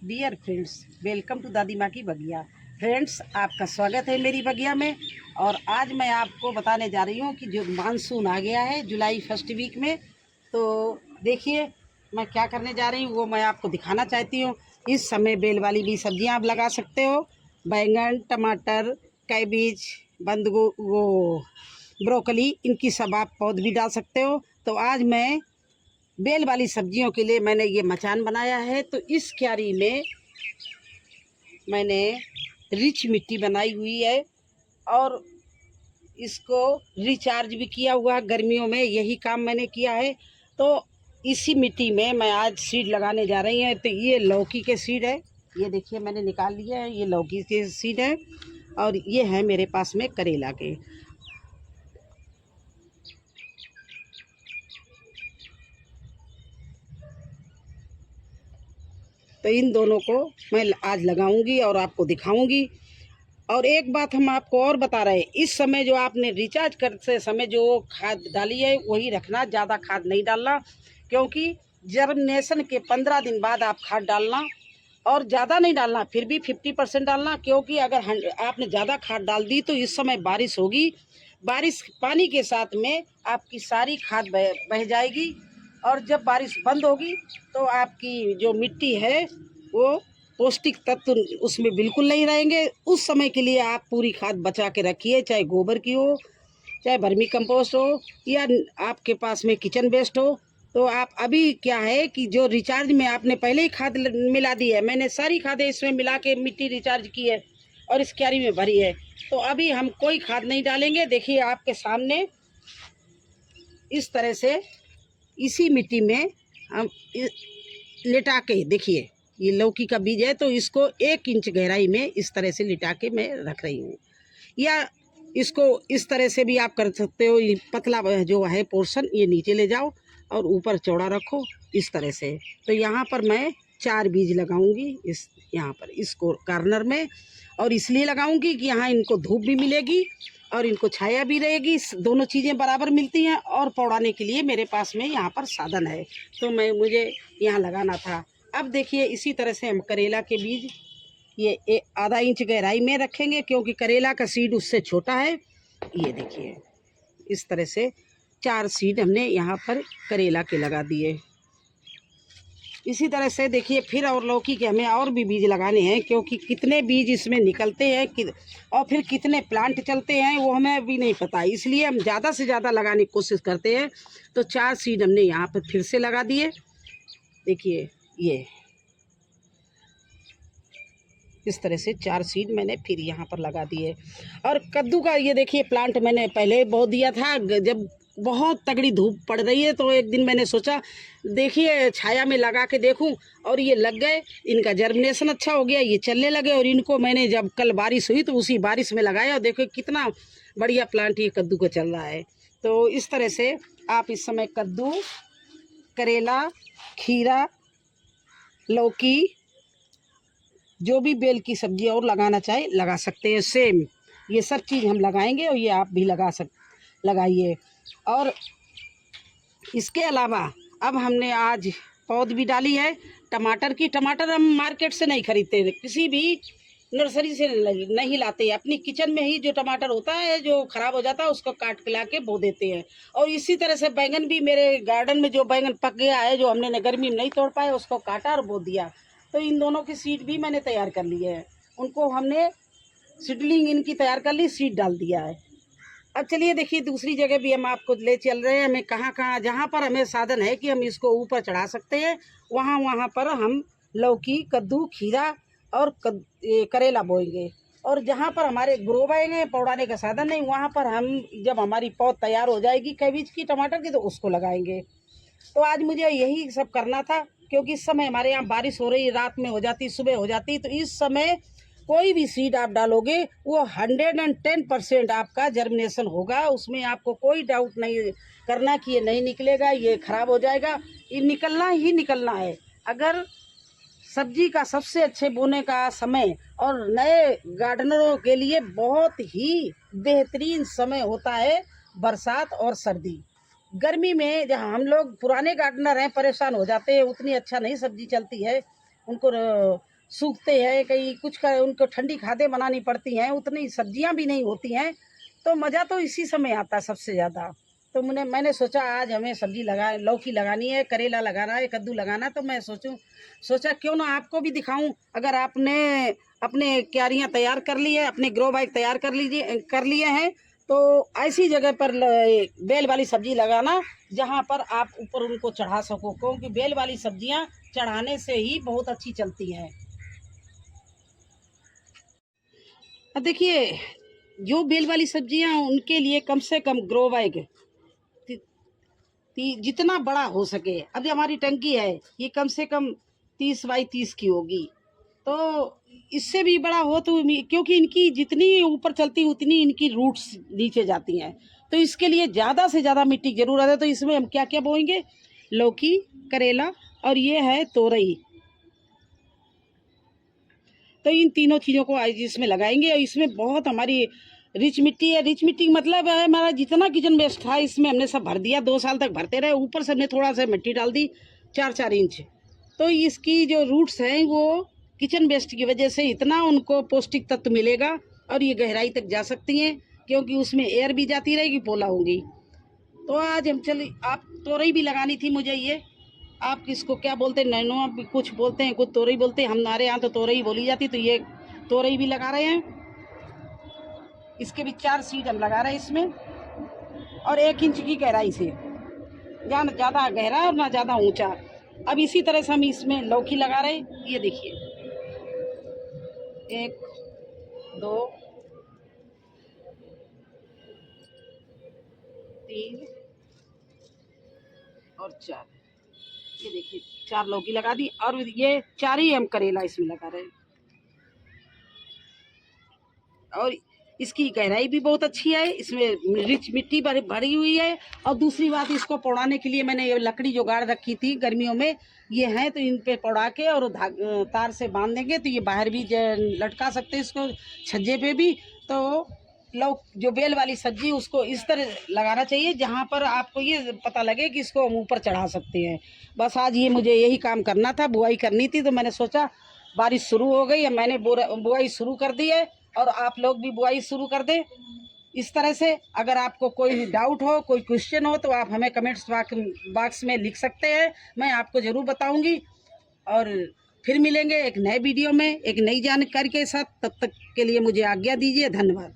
Dear friends, welcome to दादी माँ की बगिया। फ्रेंड्स, आपका स्वागत है मेरी बगिया में। और आज मैं आपको बताने जा रही हूँ कि जो मानसून आ गया है जुलाई फर्स्ट वीक में, तो देखिए मैं क्या करने जा रही हूँ वो मैं आपको दिखाना चाहती हूँ। इस समय बेल वाली भी सब्जियाँ आप लगा सकते हो। बैंगन, टमाटर, कैबेज, वो ब्रोकली, इनकी सब आप पौध भी डाल सकते हो। तो आज मैं बेल वाली सब्जियों के लिए मैंने ये मचान बनाया है। तो इस क्यारी में मैंने रिच मिट्टी बनाई हुई है और इसको रिचार्ज भी किया हुआ है। गर्मियों में यही काम मैंने किया है। तो इसी मिट्टी में मैं आज सीड लगाने जा रही हूँ। तो ये लौकी के सीड है, ये देखिए मैंने निकाल लिया है। ये लौकी के सीड है और ये है मेरे पास में करेला के। तो इन दोनों को मैं आज लगाऊंगी और आपको दिखाऊंगी। और एक बात हम आपको और बता रहे हैं, इस समय जो आपने रिचार्ज करते समय जो खाद डाली है वही रखना, ज़्यादा खाद नहीं डालना। क्योंकि जर्मिनेशन के 15 दिन बाद आप खाद डालना, और ज़्यादा नहीं डालना, फिर भी 50% डालना। क्योंकि अगर आपने ज़्यादा खाद डाल दी तो इस समय बारिश होगी, बारिश पानी के साथ में आपकी सारी खाद बह जाएगी। और जब बारिश बंद होगी तो आपकी जो मिट्टी है वो पौष्टिक तत्व उसमें बिल्कुल नहीं रहेंगे। उस समय के लिए आप पूरी खाद बचा के रखिए, चाहे गोबर की हो, चाहे वर्मी कंपोस्ट हो, या आपके पास में किचन वेस्ट हो। तो आप अभी क्या है कि जो रिचार्ज में आपने पहले ही खाद मिला दी है, मैंने सारी खादें इसमें मिला के मिट्टी रिचार्ज की है और इस क्यारी में भरी है। तो अभी हम कोई खाद नहीं डालेंगे। देखिए आपके सामने इस तरह से इसी मिट्टी में हम लिटा के, देखिए ये लौकी का बीज है तो इसको 1 इंच गहराई में इस तरह से लिटा के मैं रख रही हूँ। या इसको इस तरह से भी आप कर सकते हो। ये पतला जो है पोर्शन ये नीचे ले जाओ और ऊपर चौड़ा रखो इस तरह से। तो यहाँ पर मैं 4 बीज लगाऊंगी इस यहाँ पर इस कॉर्नर में। और इसलिए लगाऊंगी कि यहाँ इनको धूप भी मिलेगी और इनको छाया भी रहेगी, दोनों चीज़ें बराबर मिलती हैं। और पौड़ाने के लिए मेरे पास में यहाँ पर साधन है, तो मुझे यहाँ लगाना था। अब देखिए इसी तरह से हम करेला के बीज ये आधा इंच गहराई में रखेंगे, क्योंकि करेला का सीड उससे छोटा है। ये देखिए इस तरह से 4 सीड हमने यहाँ पर करेला के लगा दिए। इसी तरह से देखिए फिर और लौकी के हमें और भी बीज लगाने हैं, क्योंकि कितने बीज इसमें निकलते हैं और फिर कितने प्लांट चलते हैं वो हमें भी नहीं पता। इसलिए हम ज़्यादा से ज़्यादा लगाने की कोशिश करते हैं। तो 4 सीड हमने यहाँ पर फिर से लगा दिए। देखिए ये इस तरह से 4 सीड मैंने फिर यहाँ पर लगा दिए। और कद्दू का ये देखिए प्लांट मैंने पहले बो दिया था। जब बहुत तगड़ी धूप पड़ रही है तो एक दिन मैंने सोचा देखिए छाया में लगा के देखूं, और ये लग गए। इनका जर्मिनेशन अच्छा हो गया, ये चलने लगे। और इनको मैंने जब कल बारिश हुई तो उसी बारिश में लगाया और देखो कितना बढ़िया प्लांट ये कद्दू का चल रहा है। तो इस तरह से आप इस समय कद्दू, करेला, खीरा, लौकी, जो भी बेल की सब्जी और लगाना चाहे लगा सकते हैं। सेम ये सब चीज़ हम लगाएंगे और ये आप भी लगाइए। और इसके अलावा अब हमने आज पौध भी डाली है टमाटर की। टमाटर हम मार्केट से नहीं खरीदते, किसी भी नर्सरी से नहीं लाते। अपनी किचन में ही जो टमाटर होता है जो ख़राब हो जाता है उसको काट के ला के बो देते हैं। और इसी तरह से बैंगन भी, मेरे गार्डन में जो बैंगन पक गया है जो हमने गर्मी में नहीं तोड़ पाए उसको काटा और बो दिया। तो इन दोनों की सीड भी मैंने तैयार कर लिए है, उनको हमने सीडलिंग इनकी तैयार कर ली, सीड डाल दिया है। अब चलिए देखिए दूसरी जगह भी हम आपको ले चल रहे हैं। हमें कहाँ कहाँ जहाँ पर हमें साधन है कि हम इसको ऊपर चढ़ा सकते हैं, वहाँ पर हम लौकी, कद्दू, खीरा और करेला बोएंगे। और जहाँ पर हमारे ग्रो बैग हैं, पौड़ाने का साधन नहीं, वहाँ पर हम जब हमारी पौध तैयार हो जाएगी कैबेज की, टमाटर की, तो उसको लगाएंगे। तो आज मुझे यही सब करना था, क्योंकि इस समय हमारे यहाँ बारिश हो रही, रात में हो जाती, सुबह हो जाती। तो इस समय कोई भी सीड आप डालोगे वो 110% आपका जर्मिनेशन होगा। उसमें आपको कोई डाउट नहीं करना कि ये नहीं निकलेगा, ये खराब हो जाएगा। ये निकलना ही निकलना है। अगर सब्जी का सबसे अच्छे बोने का समय और नए गार्डनरों के लिए बहुत ही बेहतरीन समय होता है बरसात और सर्दी। गर्मी में जहाँ हम लोग पुराने गार्डनर हैं परेशान हो जाते हैं, उतनी अच्छा नहीं सब्जी चलती है, उनको सूखते हैं, कहीं कुछ कर उनको ठंडी खादें बनानी पड़ती हैं, उतनी सब्जियां भी नहीं होती हैं। तो मज़ा तो इसी समय आता है सबसे ज़्यादा। तो मैंने सोचा आज हमें सब्जी लौकी लगानी है, करेला लगाना है, कद्दू लगाना। तो मैं सोचा क्यों ना आपको भी दिखाऊं। अगर आपने अपने क्यारियां तैयार कर ली है, अपने ग्रो बैग तैयार कर लिए हैं, तो ऐसी जगह पर बेल वाली सब्जी लगाना जहां पर आप ऊपर उनको चढ़ा सको, क्योंकि बेल वाली सब्जियां चढ़ाने से ही बहुत अच्छी चलती हैं। अब देखिए, जो बेल वाली सब्जियां उनके लिए कम से कम ग्रो बैग जितना बड़ा हो सके। अब हमारी टंकी है, ये कम से कम 30 बाई 30 की होगी। तो इससे भी बड़ा हो तो, क्योंकि इनकी जितनी ऊपर चलती उतनी इनकी रूट्स नीचे जाती हैं, तो इसके लिए ज़्यादा से ज़्यादा मिट्टी की ज़रूरत है। तो इसमें हम क्या क्या बोएंगे? लौकी, करेला और ये है तोरई। तो इन तीनों चीज़ों को आज इसमें लगाएंगे। और इसमें बहुत हमारी रिच मिट्टी है। रिच मिट्टी मतलब है हमारा जितना किचन वेस्ट था इसमें हमने सब भर दिया, 2 साल तक भरते रहे। ऊपर से हमने थोड़ा सा मिट्टी डाल दी, 4-4 इंच। तो इसकी जो रूट्स हैं वो किचन वेस्ट की वजह से इतना उनको पौष्टिक तत्व मिलेगा और ये गहराई तक जा सकती हैं, क्योंकि उसमें एयर भी जाती रहेगी, पोला होंगी। तो आज हम चले, आप तोरई भी लगानी थी मुझे। ये आप किसको क्या बोलते हैं, नैनो भी कुछ बोलते हैं, कुछ तोरई बोलते हैं, हमारे यहाँ तो तोरई बोली जाती। तो ये तोरई भी लगा रहे हैं। इसके भी 4 सीड हम लगा रहे हैं इसमें, और 1 इंच की गहराई से, ना ज़्यादा गहरा और ना ज़्यादा ऊंचा। अब इसी तरह से हम इसमें लौकी लगा रहे हैं। ये देखिए, 1 2 3 और 4। ये देखिए 4 लौकी लगा दी, और ये 4 ही हम करेला इसमें लगा रहे हैं। और इसकी गहराई भी बहुत अच्छी है, इसमें रिच मिट्टी भरी हुई है। और दूसरी बात, इसको पौड़ाने के लिए मैंने ये लकड़ी जो गाड़ रखी थी गर्मियों में, ये है, तो इन पे पौड़ा के और तार से बांध देंगे तो ये बाहर भी लटका सकते हैं इसको, छज्जे पे भी। तो जो बेल वाली सब्जी उसको इस तरह लगाना चाहिए जहाँ पर आपको ये पता लगे कि इसको हम ऊपर चढ़ा सकते हैं। बस आज ये मुझे यही काम करना था, बुआई करनी थी। तो मैंने सोचा बारिश शुरू हो गई है, मैंने बुआई शुरू कर दी है, और आप लोग भी बुआई शुरू कर दें। इस तरह से अगर आपको कोई डाउट हो, कोई क्वेश्चन हो, तो आप हमें कमेंट्स बॉक्स में लिख सकते हैं, मैं आपको ज़रूर बताऊंगी। और फिर मिलेंगे एक नए वीडियो में एक नई जानकारी के साथ। तब तक के लिए मुझे आज्ञा दीजिए। धन्यवाद।